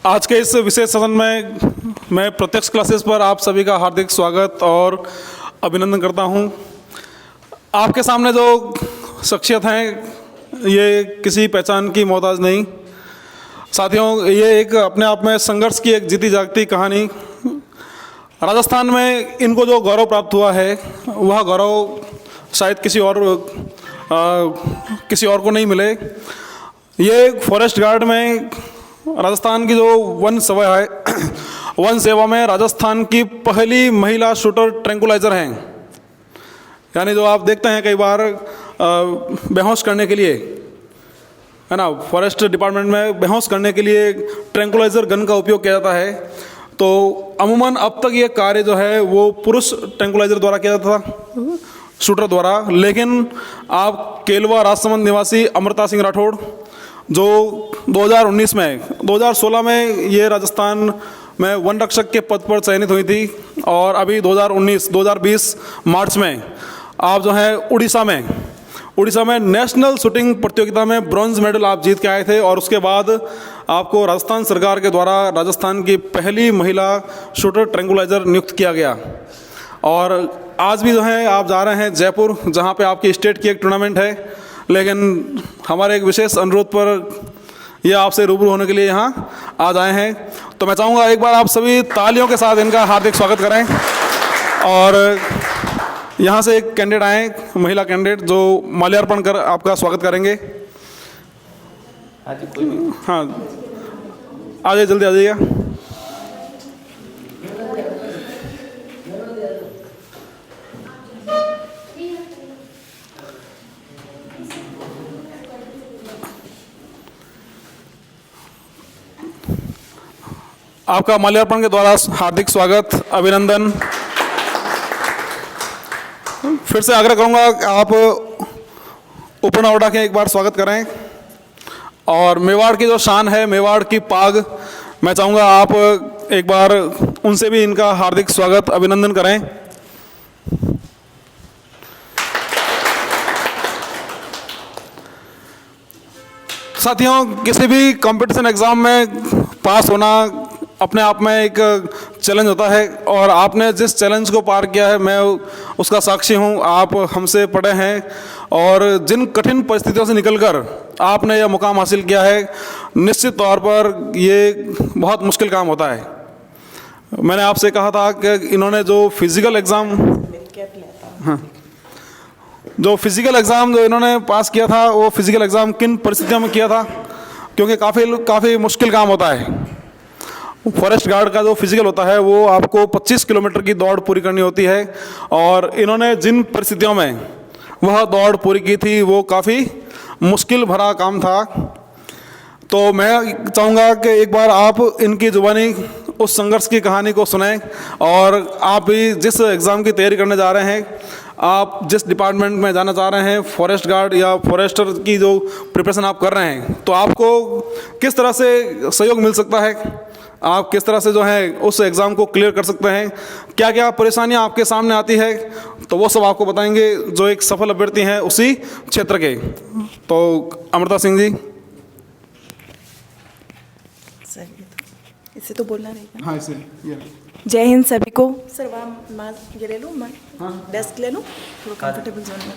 आज के इस विशेष सदन में मैं प्रत्यक्ष क्लासेस पर आप सभी का हार्दिक स्वागत और अभिनंदन करता हूं। आपके सामने जो शख्सियत हैं ये किसी पहचान की मोहताज नहीं। साथियों, ये एक अपने आप में संघर्ष की एक जीती जागती कहानी। राजस्थान में इनको जो गौरव प्राप्त हुआ है वह गौरव शायद किसी और को नहीं मिले। ये फॉरेस्ट गार्ड में राजस्थान की जो वन सेवा में राजस्थान की पहली महिला शूटर ट्रैंकुलाइजर हैं। यानी जो आप देखते हैं कई बार बेहोश करने के लिए, है ना, फॉरेस्ट डिपार्टमेंट में बेहोश करने के लिए ट्रैंकुलाइजर गन का उपयोग किया जाता है। तो अमूमन अब तक ये कार्य जो है वो पुरुष ट्रैंकुलाइजर द्वारा किया जाता था, शूटर द्वारा। लेकिन आप केलवा राजसमंद निवासी अमृता सिंह राठौड़ जो 2016 में ये राजस्थान में वन रक्षक के पद पर चयनित हुई थी, और अभी 2020 मार्च में आप जो है उड़ीसा में नेशनल शूटिंग प्रतियोगिता में ब्रॉन्ज मेडल आप जीत के आए थे। और उसके बाद आपको राजस्थान सरकार के द्वारा राजस्थान की पहली महिला शूटर ट्रैंकुलाइजर नियुक्त किया गया। और आज भी जो है आप जा रहे हैं जयपुर, जहां पे आपकी स्टेट की एक टूर्नामेंट है। लेकिन हमारे एक विशेष अनुरोध पर ये आपसे रूबरू होने के लिए यहाँ आज आए हैं। तो मैं चाहूँगा एक बार आप सभी तालियों के साथ इनका हार्दिक स्वागत करें। और यहाँ से एक कैंडिडेट आए, महिला कैंडिडेट, जो माल्यार्पण कर आपका स्वागत करेंगे। हाँ, आ जाइए, जल्दी आ जाइएगा। आपका माल्यार्पण के द्वारा हार्दिक स्वागत, अभिनंदन। फिर से आग्रह करूंगा आप उपना उठा के एक बार स्वागत करें। और मेवाड़ की जो शान है, मेवाड़ की पाग, मैं चाहूंगा आप एक बार उनसे भी इनका हार्दिक स्वागत, अभिनंदन करें। साथियों, किसी भी कंपटीशन एग्जाम में पास होना अपने आप में एक चैलेंज होता है, और आपने जिस चैलेंज को पार किया है मैं उसका साक्षी हूँ। आप हमसे पढ़े हैं और जिन कठिन परिस्थितियों से निकलकर आपने यह मुकाम हासिल किया है, निश्चित तौर पर ये बहुत मुश्किल काम होता है। मैंने आपसे कहा था कि इन्होंने जो फिजिकल एग्ज़ाम जो इन्होंने पास किया था, वो फिजिकल एग्ज़ाम किन परिस्थितियों में किया था, क्योंकि काफ़ी मुश्किल काम होता है। फॉरेस्ट गार्ड का जो फिजिकल होता है वो आपको 25 किलोमीटर की दौड़ पूरी करनी होती है, और इन्होंने जिन परिस्थितियों में वह दौड़ पूरी की थी वो काफ़ी मुश्किल भरा काम था। तो मैं चाहूँगा कि एक बार आप इनकी जुबानी उस संघर्ष की कहानी को सुनें। और आप भी जिस एग्ज़ाम की तैयारी करने जा रहे हैं, आप जिस डिपार्टमेंट में जाना चाह रहे हैं, फॉरेस्ट गार्ड या फॉरेस्टर की जो प्रिपरेशन आप कर रहे हैं, तो आपको किस तरह से सहयोग मिल सकता है, आप किस तरह से जो है उस एग्ज़ाम को क्लियर कर सकते हैं, क्या क्या परेशानियां आपके सामने आती है, तो वो सब आपको बताएंगे जो एक सफल अभ्यर्थी हैं उसी क्षेत्र के। तो अमृता सिंह जी। इससे तो बोलना रहेगा। हाँ, इसे जय हिंद सभी को। सर वहाँ ये ले लूँ, मैं डेस्क ले लूँ, थोड़ा कंफर्टेबल जोन में।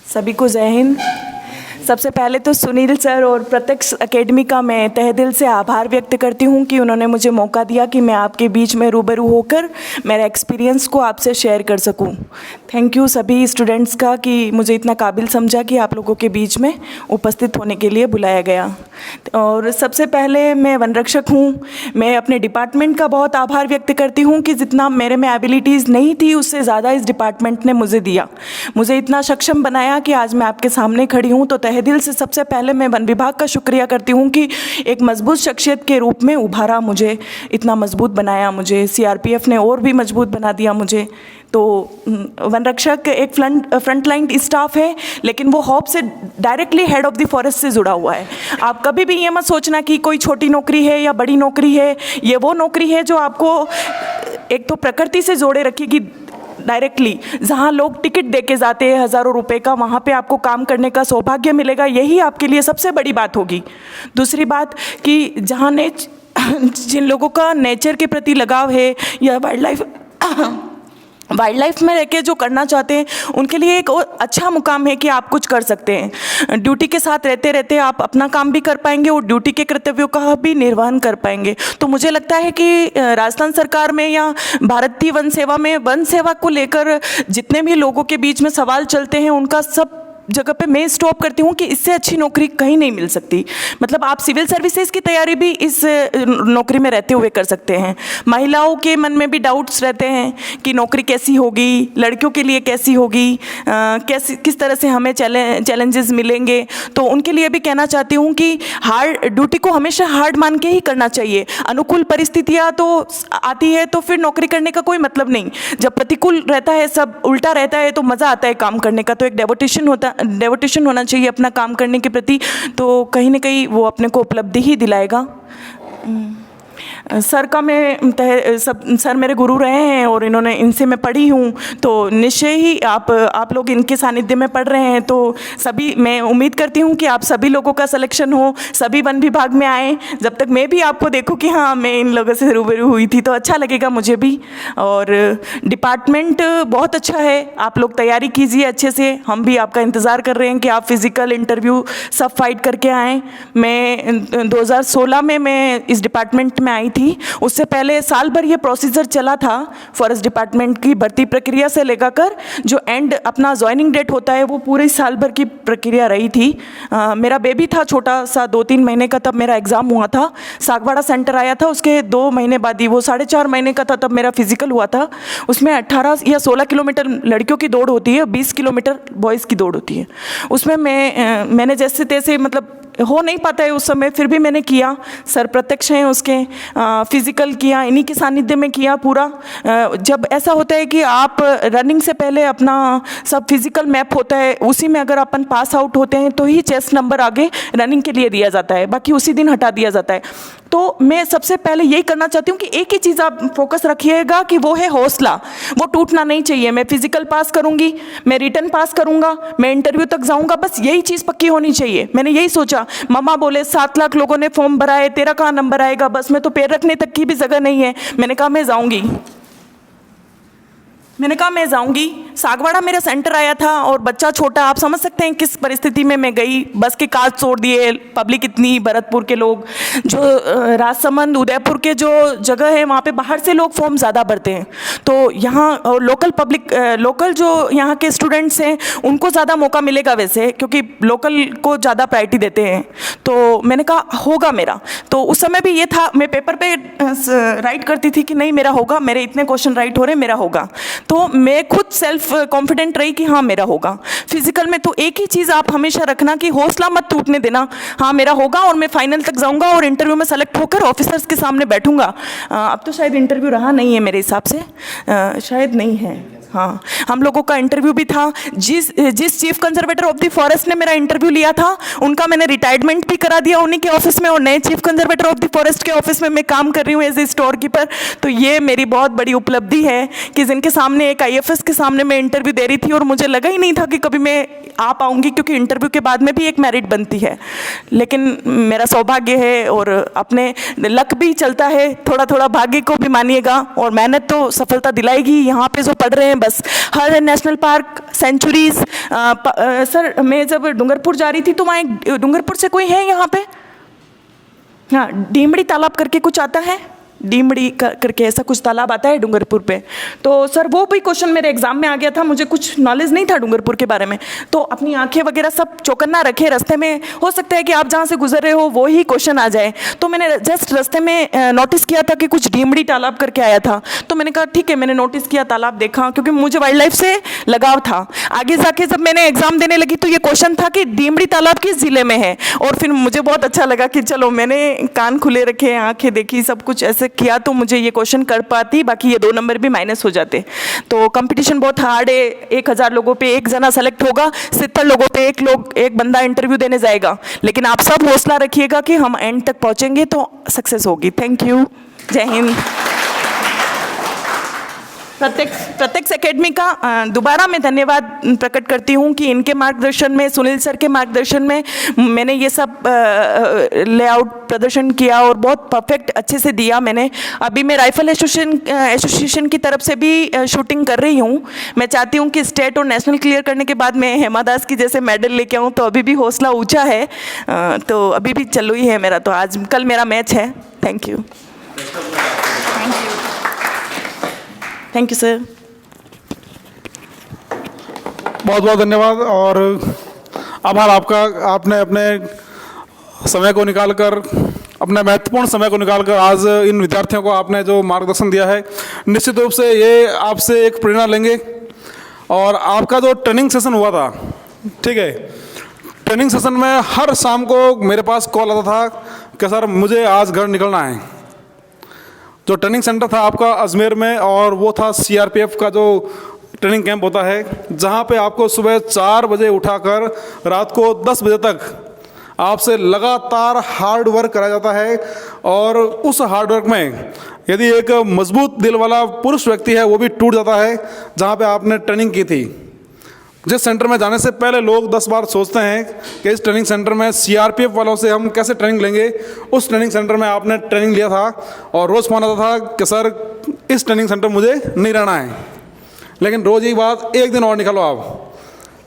सभी को जय हिंद। सबसे पहले तो सुनील सर और प्रत्यक्ष एकेडमी का मैं तहे दिल से आभार व्यक्त करती हूँ कि उन्होंने मुझे मौका दिया कि मैं आपके बीच में रूबरू होकर मेरे एक्सपीरियंस को आपसे शेयर कर सकूँ। थैंक यू सभी स्टूडेंट्स का कि मुझे इतना काबिल समझा कि आप लोगों के बीच में उपस्थित होने के लिए बुलाया गया। और सबसे पहले मैं वन रक्षक हूँ। मैं अपने डिपार्टमेंट का बहुत आभार व्यक्त करती हूँ कि जितना मेरे में एबिलिटीज़ नहीं थी उससे ज़्यादा इस डिपार्टमेंट ने मुझे दिया, मुझे इतना सक्षम बनाया कि आज मैं आपके सामने खड़ी हूँ। तो तहे दिल से सबसे पहले मैं वन विभाग का शुक्रिया करती हूँ कि एक मजबूत शख्सियत के रूप में उभारा, मुझे इतना मजबूत बनाया, मुझे सीआरपीएफ ने और भी मजबूत बना दिया मुझे। तो वन रक्षक एक फ्रंट लाइन स्टाफ है, लेकिन वो हॉप से directly head of the forest से जुड़ा हुआ है। आप कभी भी ये मत सोचना कि कोई छोटी नौकरी है या बड़ी नौकरी है। ये वो नौकरी है जो आपको एक तो प्रकृति से जोड़े रखेगी, डायरेक्टली, जहाँ लोग टिकट दे के जाते हैं हज़ारों रुपए का, वहाँ पे आपको काम करने का सौभाग्य मिलेगा, यही आपके लिए सबसे बड़ी बात होगी। दूसरी बात कि जहाँ जिन लोगों का नेचर के प्रति लगाव है या वाइल्ड लाइफ में रह के जो करना चाहते हैं, उनके लिए एक और अच्छा मुकाम है कि आप कुछ कर सकते हैं। ड्यूटी के साथ रहते रहते आप अपना काम भी कर पाएंगे और ड्यूटी के कर्तव्यों का भी निर्वहन कर पाएंगे। तो मुझे लगता है कि राजस्थान सरकार में या भारतीय वन सेवा में वन सेवा को लेकर जितने भी लोगों के बीच में सवाल चलते हैं, उनका सब जगह पे मैं स्टॉप करती हूँ कि इससे अच्छी नौकरी कहीं नहीं मिल सकती। मतलब आप सिविल सर्विसेज की तैयारी भी इस नौकरी में रहते हुए कर सकते हैं। महिलाओं के मन में भी डाउट्स रहते हैं कि नौकरी कैसी होगी, लड़कियों के लिए कैसी होगी, किस तरह से हमें चैलेंजेस मिलेंगे। तो उनके लिए भी कहना चाहती हूँ कि ड्यूटी को हमेशा हार्ड मान के ही करना चाहिए। अनुकूल परिस्थितियाँ तो आती है तो फिर नौकरी करने का कोई मतलब नहीं। जब प्रतिकूल रहता है, सब उल्टा रहता है, तो मज़ा आता है काम करने का। तो एक डेवोटेशन होना चाहिए अपना काम करने के प्रति, तो कहीं ना कहीं वो अपने को उपलब्धि ही दिलाएगा। सर का सर मेरे गुरु रहे हैं और इन्होंने इनसे मैं पढ़ी हूँ, तो निश्चय ही आप लोग इनके सानिध्य में पढ़ रहे हैं, तो सभी मैं उम्मीद करती हूँ कि आप सभी लोगों का सिलेक्शन हो, सभी वन विभाग में आए। जब तक मैं भी आपको देखूँ कि हाँ मैं इन लोगों से रूबरू हुई थी, तो अच्छा लगेगा मुझे भी। और डिपार्टमेंट बहुत अच्छा है, आप लोग तैयारी कीजिए अच्छे से। हम भी आपका इंतज़ार कर रहे हैं कि आप फिज़िकल इंटरव्यू सब फाइट करके आएँ। मैं 2016 में मैं इस डिपार्टमेंट में आई थी। उससे पहले साल भर ये प्रोसीजर चला था फॉरेस्ट डिपार्टमेंट की भर्ती प्रक्रिया से लेकर जो एंड अपना ज्वाइनिंग डेट होता है, वो पूरे साल भर की प्रक्रिया रही थी। मेरा बेबी था छोटा सा 2-3 महीने का, तब मेरा एग्ज़ाम हुआ था। सागवाड़ा सेंटर आया था, उसके 2 महीने बाद ही, वो 4.5 महीने का था तब मेरा फिजिकल हुआ था। उसमें 18 या 16 किलोमीटर लड़कियों की दौड़ होती है, 20 किलोमीटर बॉयज़ की दौड़ होती है। उसमें मैंने जैसे तैसे, मतलब हो नहीं पाता है उस समय, फिर भी मैंने किया। सर प्रत्यक्ष हैं उसके, फिजिकल किया, इन्हीं के सानिध्य में किया पूरा। जब ऐसा होता है कि आप रनिंग से पहले अपना सब फिजिकल मैप होता है, उसी में अगर अपन पास आउट होते हैं तो ही चेस्ट नंबर आगे रनिंग के लिए दिया जाता है, बाकी उसी दिन हटा दिया जाता है। तो मैं सबसे पहले यही करना चाहती हूँ कि एक ही चीज़ आप फोकस रखिएगा कि वो है हौसला, वो टूटना नहीं चाहिए। मैं फिजिकल पास करूँगी, मैं रिटर्न पास करूँगा, मैं इंटरव्यू तक जाऊँगा, बस यही चीज़ पक्की होनी चाहिए। मैंने यही सोचा। मम्मा बोले 7 लाख लोगों ने फॉर्म भरा है, तेरा कहाँ नंबर आएगा, बस में तो पैर रखने तक की भी जगह नहीं है। मैंने कहा मैं जाऊँगी, सागवाड़ा मेरा सेंटर आया था और बच्चा छोटा, आप समझ सकते हैं किस परिस्थिति में मैं गई। बस के काज तोड़ दिए, पब्लिक इतनी, भरतपुर के लोग, जो राजसमंद उदयपुर के जो जगह है, वहाँ पे बाहर से लोग फॉर्म ज़्यादा भरते हैं। तो यहाँ लोकल जो यहाँ के स्टूडेंट्स हैं, उनको ज़्यादा मौका मिलेगा वैसे, क्योंकि लोकल को ज़्यादा प्रायोरिटी देते हैं। तो मैंने कहा होगा मेरा। तो उस समय भी ये था, मैं पेपर पे राइट करती थी कि नहीं मेरा होगा, मेरे इतने क्वेश्चन राइट हो रहे, मेरा होगा। तो मैं खुद सेल्फ कॉन्फिडेंट रही कि हाँ मेरा होगा। फिजिकल में तो एक ही चीज़ आप हमेशा रखना कि हौसला मत टूटने देना। हाँ मेरा होगा और मैं फाइनल तक जाऊंगा और इंटरव्यू में सेलेक्ट होकर ऑफिसर्स के सामने बैठूंगा। अब तो शायद इंटरव्यू रहा नहीं है मेरे हिसाब से, शायद नहीं है। हाँ, हम लोगों का इंटरव्यू भी था। जिस chief conservator of the forest ने मेरा इंटरव्यू लिया था, उनका मैंने रिटायरमेंट भी करा दिया उन्हीं के ऑफिस में, और नए chief conservator of the forest के ऑफिस में मैं काम कर रही हूँ एज ए स्टोर कीपर। तो ये मेरी बहुत बड़ी उपलब्धि है कि जिनके सामने, एक IFS के सामने मैं इंटरव्यू दे रही थी, और मुझे लगा ही नहीं था कि कभी मैं आ पाऊँगी, क्योंकि इंटरव्यू के बाद में भी एक मेरिट बनती है। लेकिन मेरा सौभाग्य है और अपने लक भी चलता है, थोड़ा थोड़ा भाग्य को भी मानिएगा, और मेहनत तो सफलता दिलाएगी। यहाँ पे जो पढ़ रहे हैं, बस हर नेशनल पार्क, सेंचुरीज। सर मैं जब डूंगरपुर जा रही थी तो वहाँ एक, डूंगरपुर से कोई है यहाँ पे? हाँ, डीमड़ी तालाब करके कुछ आता है, डीमड़ी करके ऐसा कुछ तालाब आता है डूंगरपुर पे। तो सर वो भी क्वेश्चन मेरे एग्जाम में आ गया था, मुझे कुछ नॉलेज नहीं था डूंगरपुर के बारे में। तो अपनी आंखें वगैरह सब चौकन्ना रखे रास्ते में, हो सकता है कि आप जहाँ से गुजर रहे हो वो ही क्वेश्चन आ जाए। तो मैंने जस्ट रास्ते में नोटिस किया था कि कुछ डीमड़ी तालाब करके आया था, तो मैंने कहा ठीक है, मैंने नोटिस किया, तालाब देखा, क्योंकि मुझे वाइल्ड लाइफ से लगाव था। आगे जाके जब मैंने एग्जाम देने लगी तो ये क्वेश्चन था कि डीमड़ी तालाब किस जिले में है, और फिर मुझे बहुत अच्छा लगा कि चलो मैंने कान खुले रखे, आंखें देखी, सब कुछ ऐसे किया, तो मुझे ये क्वेश्चन कर पाती, बाकी ये 2 नंबर भी माइनस हो जाते। तो कंपटीशन बहुत हार्ड है, 1000 लोगों पे एक जना सेलेक्ट होगा, 70 लोगों पे एक बंदा इंटरव्यू देने जाएगा। लेकिन आप सब हौसला रखिएगा कि हम एंड तक पहुंचेंगे तो सक्सेस होगी। थैंक यू, जय हिंद। प्रत्यक्ष एकेडमी का दोबारा मैं धन्यवाद प्रकट करती हूँ कि इनके मार्गदर्शन में, सुनील सर के मार्गदर्शन में मैंने ये सब लेआउट प्रदर्शन किया और बहुत परफेक्ट अच्छे से दिया मैंने। अभी मैं राइफल एसोसिएशन की तरफ से भी शूटिंग कर रही हूँ। मैं चाहती हूँ कि स्टेट और नेशनल क्लियर करने के बाद मैं हेमा दास की जैसे मेडल लेके आऊँ, तो अभी भी हौसला ऊँचा है, तो अभी भी चालू ही है मेरा। तो आज कल मेरा मैच है। Thank you sir. बहुत बहुत धन्यवाद और आभार आपका। आपने अपने समय को निकालकर, अपने महत्वपूर्ण समय को निकालकर आज इन विद्यार्थियों को आपने जो मार्गदर्शन दिया है, निश्चित रूप से ये आपसे एक प्रेरणा लेंगे। और आपका जो ट्रेनिंग सेशन हुआ था, ठीक है, ट्रेनिंग सेशन में हर शाम को मेरे पास कॉल आता था कि सर मुझे आज घर निकलना है। जो ट्रेनिंग सेंटर था आपका अजमेर में, और वो था सीआरपीएफ का जो ट्रेनिंग कैंप होता है, जहाँ पे आपको सुबह 4 बजे उठाकर रात को 10 बजे तक आपसे लगातार हार्ड वर्क कराया जाता है। और उस हार्ड वर्क में यदि एक मजबूत दिल वाला पुरुष व्यक्ति है, वो भी टूट जाता है। जहाँ पे आपने ट्रेनिंग की थी, जिस सेंटर में जाने से पहले लोग 10 बार सोचते हैं कि इस ट्रेनिंग सेंटर में सीआरपीएफ वालों से हम कैसे ट्रेनिंग लेंगे, उस ट्रेनिंग सेंटर में आपने ट्रेनिंग लिया था। और रोज़ फोन आता था कि सर इस ट्रेनिंग सेंटर मुझे नहीं रहना है, लेकिन रोज़ ही बात, एक दिन और निकालो, आप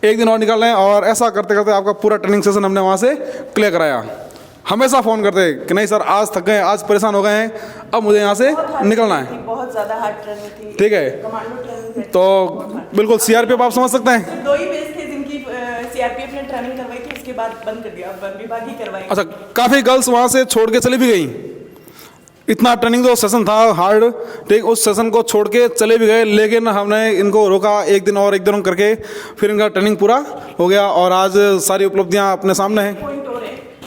एक दिन और निकाल लें। और ऐसा करते करते आपका पूरा ट्रेनिंग सेशन हमने वहाँ से क्लियर कराया। हमेशा फ़ोन करते कि नहीं सर आज थक गए, आज परेशान हो गए हैं, अब मुझे यहाँ से निकलना है। बहुत ज़्यादा हार्ड ट्रेनिंग थी, ठीक है, तो बिल्कुल सीआरपीएफ आप समझ सकते हैं। 2 ही बेस थे जिनकी सीआरपीएफ ने ट्रेनिंग करवाई थी, इसके बाद बंद कर दिया, वन विभाग ही करवाई। अच्छा, काफ़ी गर्ल्स वहाँ से छोड़ के चली भी गई। इतना ट्रेनिंग जो सेशन था हार्ड, ठीक, उस सेशन को छोड़ के चले भी गए, लेकिन हमने इनको रोका एक दिन और करके फिर इनका ट्रेनिंग पूरा हो गया और आज सारी उपलब्धियाँ अपने सामने हैं।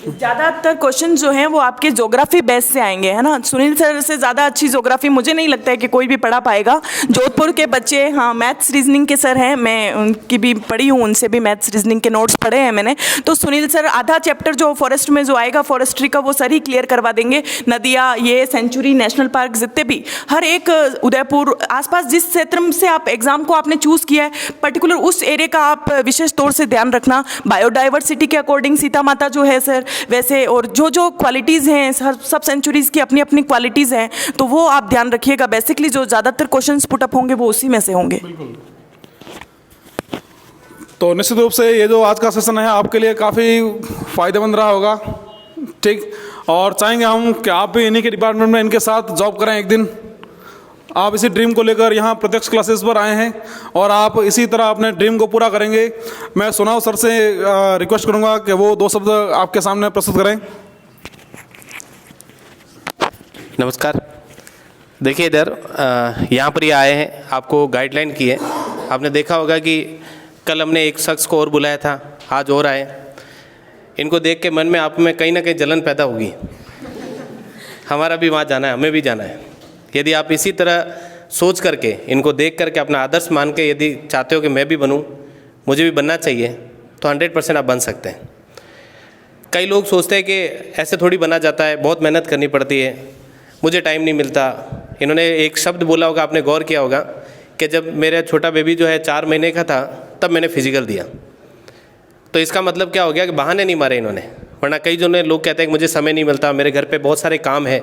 ज़्यादातर क्वेश्चन जो हैं वो आपके ज्योग्राफी बेस से आएंगे, है ना। सुनील सर से ज़्यादा अच्छी ज्योग्राफी मुझे नहीं लगता है कि कोई भी पढ़ा पाएगा। जोधपुर के बच्चे, हाँ, मैथ्स रीजनिंग के सर हैं, मैं उनकी भी पढ़ी हूँ, उनसे भी मैथ्स रीजनिंग के नोट्स पढ़े हैं मैंने। तो सुनील सर आधा चैप्टर जो फॉरेस्ट में जो आएगा, फॉरेस्ट्री का, वो सर ही क्लियर करवा देंगे। नदियाँ, ये सेंचुरी, नेशनल पार्क, जितने भी, हर एक उदयपुर आसपास जिस क्षेत्र से आप एग्जाम को आपने चूज़ किया है, पर्टिकुलर उस एरिया का आप विशेष तौर से ध्यान रखना। बायोडाइवर्सिटी के अकॉर्डिंग सीता माता जो है सर वैसे, और जो जो क्वालिटीज़ हैं, सब सेंचुरीज़ की अपनी अपनी क्वालिटीज़ हैं, तो वो आप ध्यान रखिएगा। बेसिकली जो ज़्यादातर क्वेश्चंस पुटअप होंगे वो उसी में से होंगे। तो निश्चित रूप से ये जो आज का सेशन है आपके लिए काफ़ी फ़ायदेमंद रहा होगा, ठीक। और चाहेंगे हम कि आप भी इन्हीं के डिपार्टमेंट में इनके साथ जॉब करें एक दिन। आप इसी ड्रीम को लेकर यहाँ प्रत्यक्ष क्लासेस पर आए हैं और आप इसी तरह अपने ड्रीम को पूरा करेंगे। मैं सुनाव सर से रिक्वेस्ट करूँगा कि वो 2 शब्द आपके सामने प्रस्तुत करें। नमस्कार। देखिए इधर यहाँ पर ये आए हैं, आपको गाइडलाइन की है। आपने देखा होगा कि कल हमने एक शख्स को और बुलाया था, आज और आए। इनको देख के मन में आप में कहीं ना कहीं जलन पैदा होगी। हमारा भी वहाँ जाना है, हमें भी जाना है। यदि आप इसी तरह सोच करके, इनको देख करके अपना आदर्श मान के यदि चाहते हो कि मैं भी बनूं, मुझे भी बनना चाहिए, तो 100% आप बन सकते हैं। कई लोग सोचते हैं कि ऐसे थोड़ी बना जाता है, बहुत मेहनत करनी पड़ती है, मुझे टाइम नहीं मिलता। इन्होंने एक शब्द बोला होगा, आपने गौर किया होगा कि जब मेरा छोटा बेबी जो है 4 महीने का था, तब मैंने फिजिकल दिया। तो इसका मतलब क्या हो गया कि बहाने नहीं मारे इन्होंने। वरना कई जो लोग कहते हैं कि मुझे समय नहीं मिलता, मेरे घर पे बहुत सारे काम है,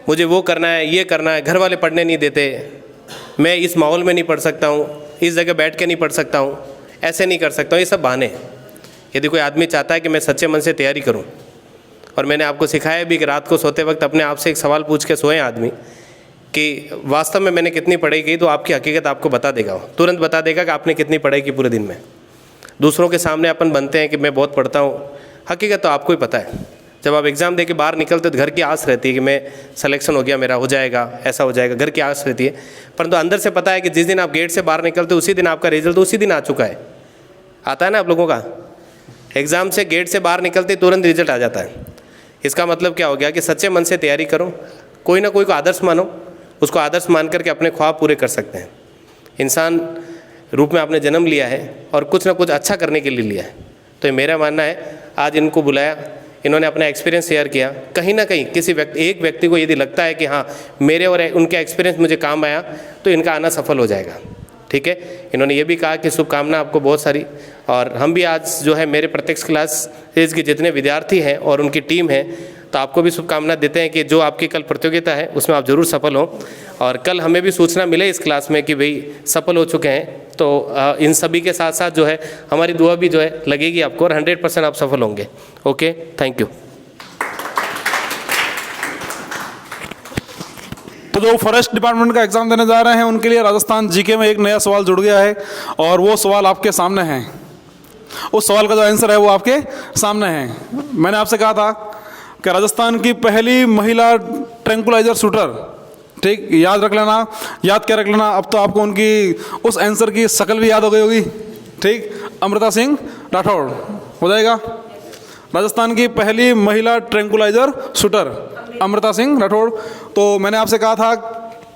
मुझे वो करना है, ये करना है, घर वाले पढ़ने नहीं देते, मैं इस माहौल में नहीं पढ़ सकता हूँ, इस जगह बैठ के नहीं पढ़ सकता हूँ, ऐसे नहीं कर सकता हूँ, ये सब बहाने। यदि कोई आदमी चाहता है कि मैं सच्चे मन से तैयारी करूँ, और मैंने आपको सिखाया भी कि रात को सोते वक्त अपने आप से एक सवाल पूछ के सोएं आदमी कि वास्तव में मैंने कितनी पढ़ाई की, तो आपकी हकीकत आपको बता देगा, तुरंत बता देगा कि आपने कितनी पढ़ाई की पूरे दिन में। दूसरों के सामने अपन बनते हैं कि मैं बहुत पढ़ता हूँ, हकीकत तो आपको ही पता है। जब आप एग्ज़ाम दे के बाहर निकलते तो घर की आस रहती है कि मैं सिलेक्शन हो गया, मेरा हो जाएगा, ऐसा हो जाएगा, घर की आस रहती है। परंतु अंदर से पता है कि जिस दिन आप गेट से बाहर निकलते उसी दिन आपका रिजल्ट उसी दिन आ चुका है। आता है ना आप लोगों का, एग्ज़ाम से गेट से बाहर निकलते तुरंत रिजल्ट आ जाता है। इसका मतलब क्या हो गया कि सच्चे मन से तैयारी करो, कोई ना कोई को आदर्श मानो, उसको आदर्श मान करके अपने ख्वाब पूरे कर सकते हैं। इंसान रूप में आपने जन्म लिया है और कुछ ना कुछ अच्छा करने के लिए लिया है। तो ये मेरा मानना है, आज इनको बुलाया, इन्होंने अपना एक्सपीरियंस शेयर किया। कहीं ना कहीं एक व्यक्ति को यदि लगता है कि हाँ मेरे और उनके एक्सपीरियंस मुझे काम आया, तो इनका आना सफल हो जाएगा। ठीक है, इन्होंने ये भी कहा कि शुभकामना आपको बहुत सारी, और हम भी आज जो है मेरे प्रत्यक्ष क्लास के जितने विद्यार्थी हैं और उनकी टीम है, तो आपको भी शुभकामना देते हैं कि जो आपकी कल प्रतियोगिता है उसमें आप ज़रूर सफल हों। और कल हमें भी सूचना मिले इस क्लास में कि भाई सफल हो चुके हैं, तो इन सभी के साथ साथ जो है हमारी दुआ भी जो है लगेगी आपको, और 100% आप सफल होंगे। Okay, thank you. तो जो फॉरेस्ट डिपार्टमेंट का एग्ज़ाम देने जा रहे हैं उनके लिए राजस्थान जीके में एक नया सवाल जुड़ गया है, और वो सवाल आपके सामने है। उस सवाल का जो आंसर है वो आपके सामने है। मैंने आपसे कहा था कि राजस्थान की पहली महिला ट्रैंकुलाइजर शूटर, ठीक, याद रख लेना। याद क्या रख लेना, अब तो आपको उनकी उस आंसर की शक्ल भी याद हो गई होगी। ठीक, अमृता सिंह राठौड़ हो जाएगा। राजस्थान की पहली महिला ट्रैंकुलाइजर शूटर अमृता सिंह राठौड़। तो मैंने आपसे कहा था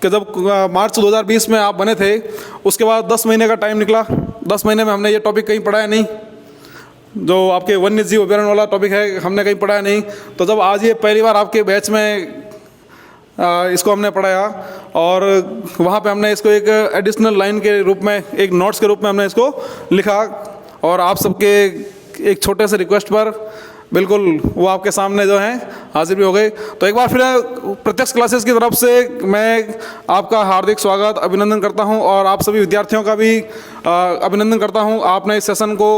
कि जब मार्च 2020 में आप बने थे, उसके बाद 10 महीने का टाइम निकला। 10 महीने में हमने ये टॉपिक कहीं पढ़ाया नहीं, जो आपके वन्य जीव अभ्यारण्य वाला टॉपिक है, हमने कहीं पढ़ाया नहीं। तो जब आज ये पहली बार आपके बैच में इसको हमने पढ़ाया, और वहाँ पे हमने इसको एक एडिशनल लाइन के रूप में, एक नोट्स के रूप में हमने इसको लिखा, और आप सबके एक छोटे से रिक्वेस्ट पर बिल्कुल वो आपके सामने जो है हाजिर भी हो गए। तो एक बार फिर प्रत्यक्ष क्लासेस की तरफ से मैं आपका हार्दिक स्वागत, अभिनंदन करता हूं, और आप सभी विद्यार्थियों का भी अभिनंदन करता हूं। आपने इस सेशन को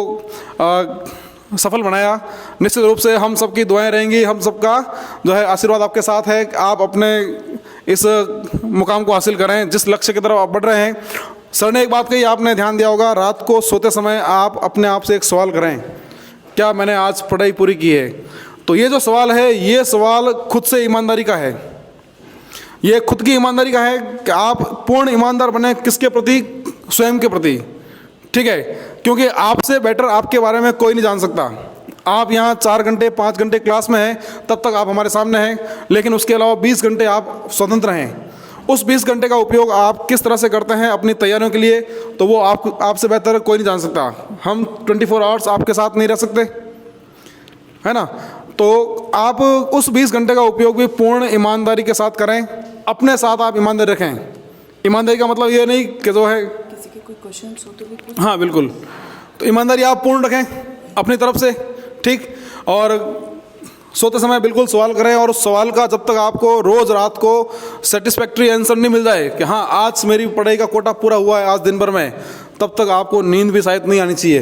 सफल बनाया। निश्चित रूप से हम सबकी दुआएं रहेंगी, हम सबका जो है आशीर्वाद आपके साथ है कि आप अपने इस मुकाम को हासिल करें जिस लक्ष्य की तरफ आप बढ़ रहे हैं। सर ने एक बात कही, आपने ध्यान दिया होगा, रात को सोते समय आप अपने आप से एक सवाल करें, क्या मैंने आज पढ़ाई पूरी की है। तो ये जो सवाल है, ये सवाल खुद से ईमानदारी का है, ये खुद की ईमानदारी का है कि आप पूर्ण ईमानदार बने किसके प्रति, स्वयं के प्रति। ठीक है, क्योंकि आपसे बेटर आपके बारे में कोई नहीं जान सकता। आप यहाँ 4 घंटे 5 घंटे क्लास में हैं, तब तक आप हमारे सामने हैं, लेकिन उसके अलावा 20 घंटे आप स्वतंत्र हैं। उस 20 घंटे का उपयोग आप किस तरह से करते हैं अपनी तैयारियों के लिए, तो वो आपसे बेहतर कोई नहीं जान सकता। हम 24 आवर्स आपके साथ नहीं रह सकते, है ना। तो आप उस 20 घंटे का उपयोग भी पूर्ण ईमानदारी के साथ करें, अपने साथ आप ईमानदारी रखें। ईमानदारी का मतलब ये नहीं कि जो है किसी के कोई क्वेश्चन हो तो भी, हाँ बिल्कुल, तो ईमानदारी आप पूर्ण रखें अपनी तरफ से। ठीक, और सोते समय बिल्कुल सवाल करें, और उस सवाल का जब तक आपको रोज़ रात को सेटिस्फैक्ट्री आंसर नहीं मिल जाए कि हाँ आज मेरी पढ़ाई का कोटा पूरा हुआ है आज दिन भर में, तब तक आपको नींद भी शायद नहीं आनी चाहिए।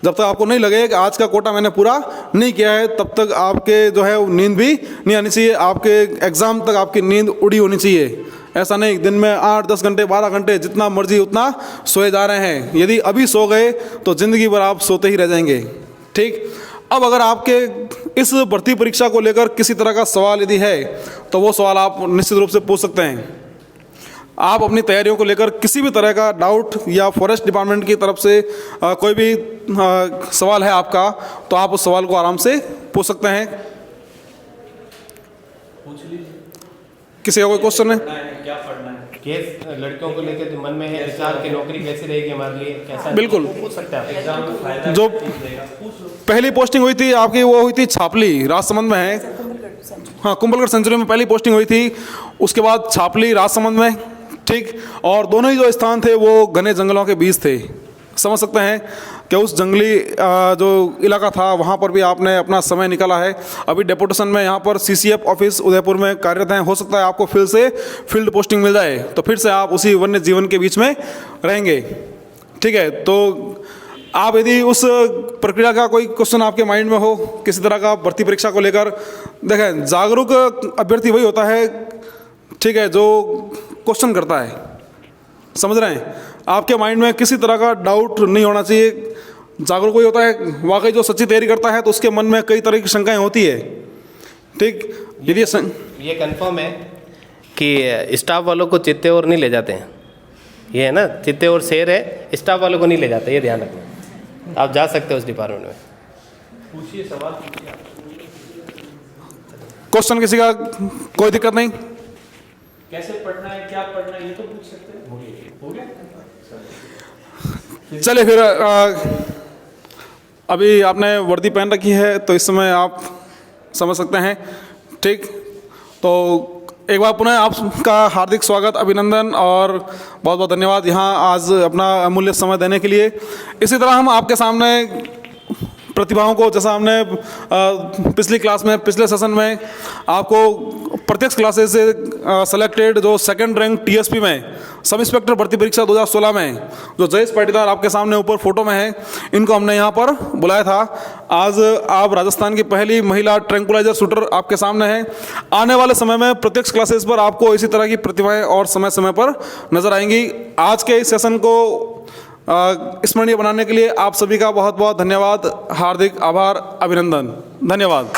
जब तक आपको नहीं लगे कि आज का कोटा मैंने पूरा नहीं किया है, तब तक आपके जो है नींद भी नहीं आनी चाहिए। आपके एग्ज़ाम तक आपकी नींद उड़ी होनी चाहिए। ऐसा नहीं दिन में 8-10 घंटे 12 घंटे जितना मर्जी उतना सोए जा रहे हैं। यदि अभी सो गए तो ज़िंदगी भर आप सोते ही रह जाएंगे। ठीक, अब अगर आपके इस भर्ती परीक्षा को लेकर किसी तरह का सवाल यदि है, तो वो सवाल आप निश्चित रूप से पूछ सकते हैं। आप अपनी तैयारियों को लेकर किसी भी तरह का डाउट या फॉरेस्ट डिपार्टमेंट की तरफ से कोई भी सवाल है आपका, तो आप उस सवाल को आराम से पूछ सकते हैं। किसी का कोई क्वेश्चन है? क्या पढ़ना है, केस लड़कियों को लेकर मन में है विचार की नौकरी कैसे रहेगी हमारे लिए, कैसा, बिल्कुल पूछ सकते हैं। जो पहली पोस्टिंग हुई थी आपकी, वो हुई थी छापली, राजसमंद में है। हाँ, कुंभलगढ़ सेंचुरी में पहली पोस्टिंग हुई थी, उसके बाद छापली राजसमंद में। ठीक, और दोनों ही जो स्थान थे वो घने जंगलों के बीच थे। समझ सकते हैं कि उस जंगली जो इलाका था वहाँ पर भी आपने अपना समय निकाला है। अभी डेपुटेशन में यहाँ पर CCF ऑफिस उदयपुर में कार्यरत हैं। हो सकता है आपको फिर से फील्ड पोस्टिंग मिल जाए, तो फिर से आप उसी वन्य जीवन के बीच में रहेंगे। ठीक है, तो आप यदि उस प्रक्रिया का कोई क्वेश्चन आपके माइंड में हो किसी तरह का भर्ती परीक्षा को लेकर, देखें जागरूक अभ्यर्थी वही होता है, ठीक है, जो क्वेश्चन करता है। समझ रहे हैं, आपके माइंड में किसी तरह का डाउट नहीं होना चाहिए। जागरूक वही होता है वाकई जो सच्ची तैयारी करता है, तो उसके मन में कई तरह की शंकाएं होती है। ठीक, यदि ये कंफर्म है कि स्टाफ वालों को चित्ते और नहीं ले जाते हैं, ये है ना, चित्ते और शेर है, स्टाफ वालों को नहीं ले जाते, ये ध्यान रखना। आप जा सकते हो उस डिपार्टमेंट में, पूछिए सवाल पूछिए। क्वेश्चन किसी का कोई दिक्कत नहीं? कैसे पढ़ना है, क्या पढ़ना है, ये तो पूछ सकते हैं। हो गया। चलिए फिर अभी आपने वर्दी पहन रखी है तो इस समय आप समझ सकते हैं, ठीक। तो एक बार पुनः आपका हार्दिक स्वागत, अभिनंदन और बहुत बहुत धन्यवाद यहाँ आज अपना अमूल्य समय देने के लिए। इसी तरह हम आपके सामने प्रतिभाओं को, जैसा हमने पिछली क्लास में, पिछले सेशन में आपको प्रत्यक्ष क्लासेस से सेलेक्टेड जो सेकंड रैंक टीएसपी में सब इंस्पेक्टर भर्ती परीक्षा 2016 में जो जयेश पाटीदार आपके सामने ऊपर फोटो में है, इनको हमने यहाँ पर बुलाया था। आज आप राजस्थान की पहली महिला ट्रैंकुलाइजर शूटर आपके सामने है। आने वाले समय में प्रत्यक्ष क्लासेस पर आपको इसी तरह की प्रतिभाएं और समय समय पर नजर आएंगी। आज के इस सेशन को स्मरणीय बनाने के लिए आप सभी का बहुत बहुत धन्यवाद, हार्दिक आभार, अभिनंदन, धन्यवाद।